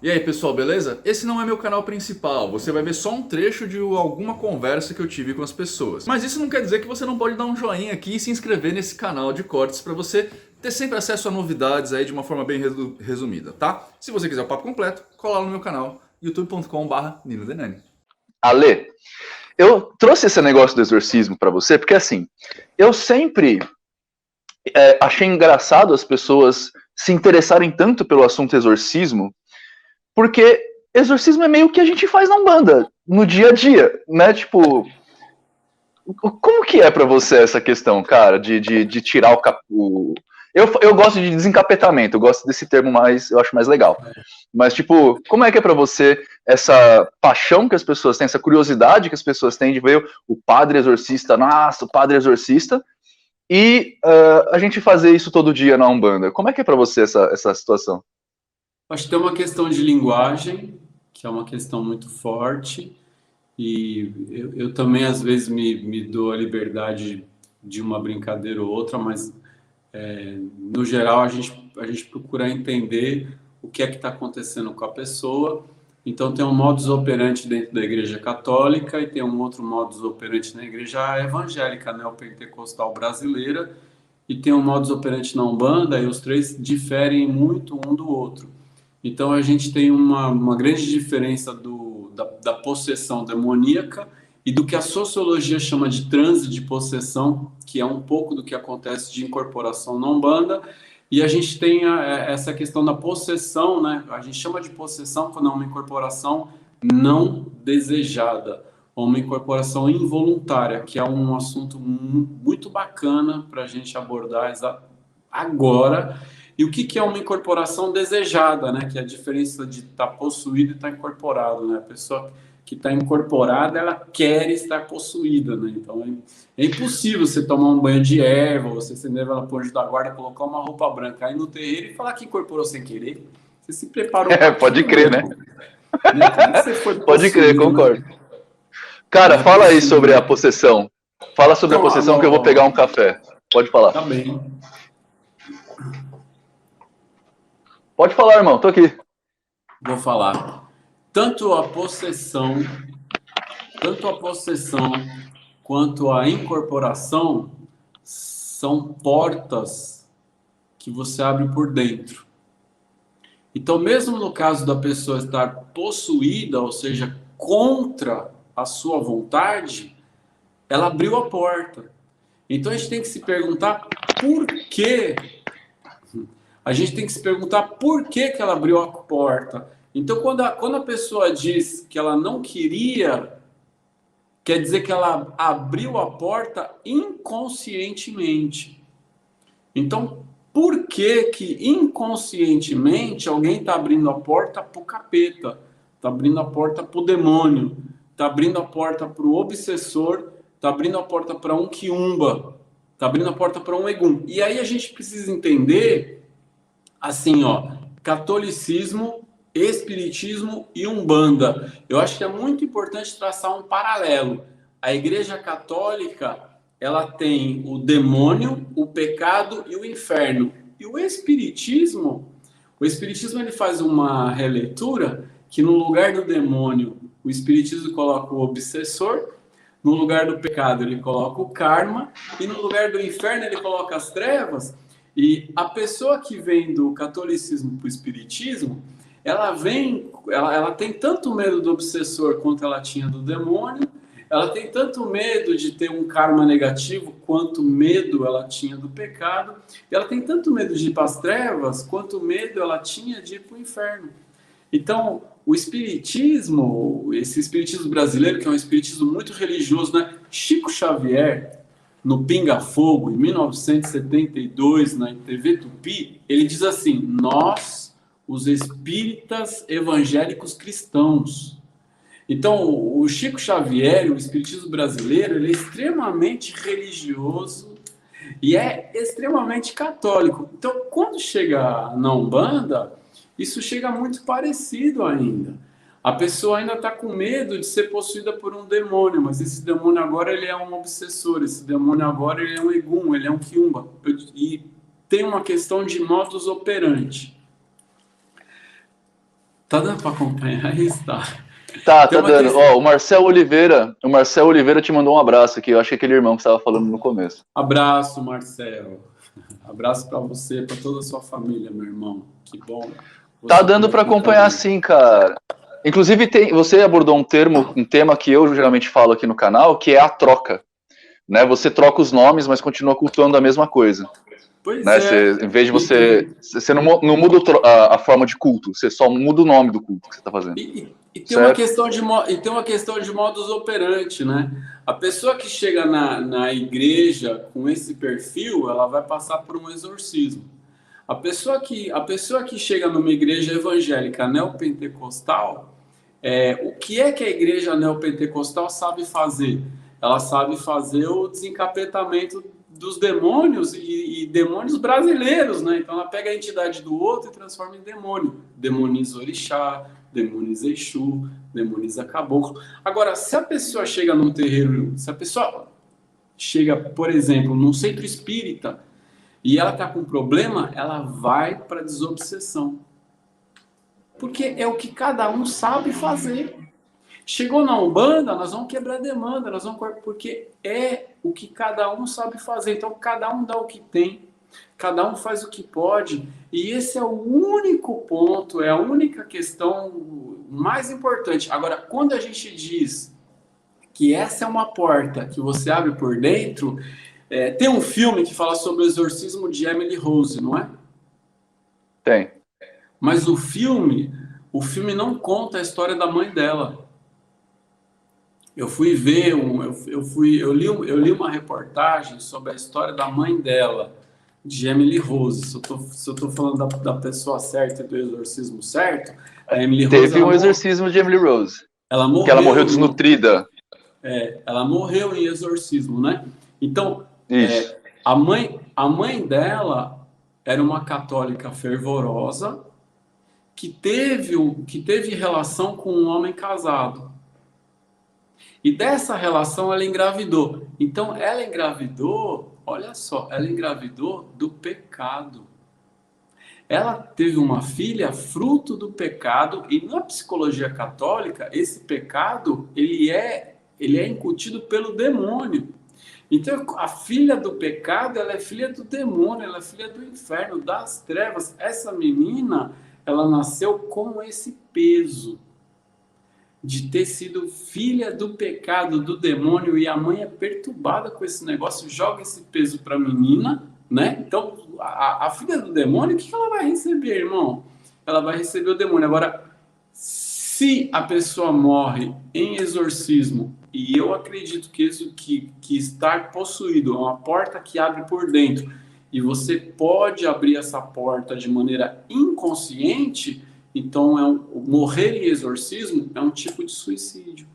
E aí pessoal, beleza? Esse não é meu canal principal, você vai ver só um trecho de alguma conversa que eu tive com as pessoas. Mas isso não quer dizer que você não pode dar um joinha aqui e se inscrever nesse canal de cortes para você ter sempre acesso a novidades aí de uma forma bem resumida, tá? Se você quiser o papo completo, cola lá no meu canal, youtube.com/ninodenani. Ale, eu trouxe esse negócio do exorcismo para você porque assim, eu sempre achei engraçado as pessoas se interessarem tanto pelo assunto exorcismo, porque exorcismo é meio que a gente faz na Umbanda, no dia a dia, né? Tipo, como que é para você essa questão, cara, de tirar o. Eu gosto de desencapetamento, eu gosto desse termo mais, eu acho mais legal. Mas, tipo, como é que é pra você essa paixão que as pessoas têm, essa curiosidade que as pessoas têm de ver o padre exorcista, nossa, o padre exorcista, e a gente fazer isso todo dia na Umbanda? Como é que é pra você essa situação? Acho que tem uma questão de linguagem, que é uma questão muito forte, e eu também às vezes me dou a liberdade de uma brincadeira ou outra, mas no geral a gente procura entender o que é que está acontecendo com a pessoa. Então tem um modus operandi dentro da Igreja Católica e tem um outro modus operandi na Igreja Evangélica, neopentecostal brasileira, e tem um modus operandi na Umbanda, e os três diferem muito um do outro. Então a gente tem uma grande diferença da possessão demoníaca e do que a sociologia chama de transe de possessão, que é um pouco do que acontece de incorporação na Umbanda. E a gente tem essa questão da possessão, né? A gente chama de possessão quando é uma incorporação não desejada, ou uma incorporação involuntária, que é um assunto muito bacana para a gente abordar agora. E o que é uma incorporação desejada, né? Que é a diferença de estar possuído e estar incorporado, né? A pessoa que está incorporada, ela quer estar possuída, né? Então é impossível você tomar um banho de erva, você acender ela por anjo da guarda, colocar uma roupa branca aí no terreiro e falar que incorporou sem querer. Você se preparou para Pode aquilo, meu crer, né? irmão. Né? Como que você foi Pode crer, possuído, né? concordo. Não Cara, é fala aí possível, sobre a né? possessão. Fala sobre a Então, possessão que eu vou pegar um café. Pode falar. tá bem. Pode falar, irmão, tô aqui. Vou falar. Tanto a possessão quanto a incorporação são portas que você abre por dentro. Então, mesmo no caso da pessoa estar possuída, ou seja, contra a sua vontade, ela abriu a porta. Então, a gente tem que se perguntar por quê. A gente tem que se perguntar por que ela abriu a porta. Então, quando a pessoa diz que ela não queria, quer dizer que ela abriu a porta inconscientemente. Então, por que que inconscientemente alguém está abrindo a porta para o capeta, está abrindo a porta para o demônio, está abrindo a porta para o obsessor, está abrindo a porta para um quiumba, está abrindo a porta para um egum? E aí a gente precisa entender, assim, ó, catolicismo, espiritismo e umbanda. Eu acho que é muito importante traçar um paralelo. A Igreja Católica, ela tem o demônio, o pecado e o inferno. E o espiritismo ele faz uma releitura que no lugar do demônio, o espiritismo coloca o obsessor, no lugar do pecado ele coloca o karma e no lugar do inferno ele coloca as trevas. E a pessoa que vem do catolicismo para o espiritismo, ela tem tanto medo do obsessor quanto ela tinha do demônio, ela tem tanto medo de ter um karma negativo quanto medo ela tinha do pecado, e ela tem tanto medo de ir para as trevas quanto medo ela tinha de ir para o inferno. Então, o espiritismo, esse espiritismo brasileiro, que é um espiritismo muito religioso, né? Chico Xavier, no Pinga Fogo, em 1972, na TV Tupi, ele diz assim: nós, os espíritas evangélicos cristãos. Então, o Chico Xavier, o espiritismo brasileiro, ele é extremamente religioso e é extremamente católico. Então, quando chega na Umbanda, isso chega muito parecido ainda. A pessoa ainda está com medo de ser possuída por um demônio, mas esse demônio agora ele é um obsessor, esse demônio agora ele é um egum, ele é um quiumba. E tem uma questão de modus operandi. Tá dando para acompanhar? Aí está. Tá Tem uma dando. questão. Ó, o Marcel Oliveira te mandou um abraço aqui. Eu acho que é aquele irmão que você estava falando no começo. Abraço, Marcelo. Abraço para você, para toda a sua família, meu irmão. Que bom. Tá dando para acompanhar sim, cara. Inclusive, você abordou um tema que eu geralmente falo aqui no canal, que é a troca. Né? Você troca os nomes, mas continua cultuando a mesma coisa. Pois Né? é. Em vez de você não muda a forma de culto, você só muda o nome do culto que você está fazendo. E tem uma questão de modus operandi, né? A pessoa que chega na igreja com esse perfil, ela vai passar por um exorcismo. A pessoa que chega numa igreja evangélica neopentecostal, o que é que a igreja neopentecostal sabe fazer? Ela sabe fazer o desencapetamento dos demônios e demônios brasileiros, né? Então ela pega a entidade do outro e transforma em demônio. Demoniza orixá, demoniza Exu, demoniza caboclo. Agora, se a pessoa chega num terreiro, se a pessoa chega, por exemplo, num centro espírita e ela está com problema, ela vai para desobsessão. Porque é o que cada um sabe fazer. Chegou na Umbanda, nós vamos quebrar a demanda, porque é o que cada um sabe fazer. Então, cada um dá o que tem, cada um faz o que pode, e esse é o único ponto, é a única questão mais importante. Agora, quando a gente diz que essa é uma porta que você abre por dentro, tem um filme que fala sobre o exorcismo de Emily Rose, não é? Tem. Mas o filme não conta a história da mãe dela. Eu fui ver, eu li uma reportagem sobre a história da mãe dela, de Emily Rose. Se eu tô falando da pessoa certa e do exorcismo certo, a Emily Rose... Teve um exorcismo de Emily Rose. Ela morreu, que ela morreu desnutrida. Ela morreu em exorcismo, né? Então, Isso. a mãe dela era uma católica fervorosa que teve relação com um homem casado. E dessa relação ela engravidou. Então ela engravidou, olha só, ela engravidou do pecado. Ela teve uma filha fruto do pecado, e na psicologia católica, esse pecado, ele é incutido pelo demônio. Então a filha do pecado, ela é filha do demônio, ela é filha do inferno, das trevas. Essa menina, ela nasceu com esse peso de ter sido filha do pecado, do demônio, e a mãe é perturbada com esse negócio, joga esse peso para a menina, né? Então, a filha do demônio, o que ela vai receber, irmão? Ela vai receber o demônio. Agora, se a pessoa morre em exorcismo, e eu acredito que isso que estar possuído é uma porta que abre por dentro, e você pode abrir essa porta de maneira inconsciente, então morrer em exorcismo é um tipo de suicídio.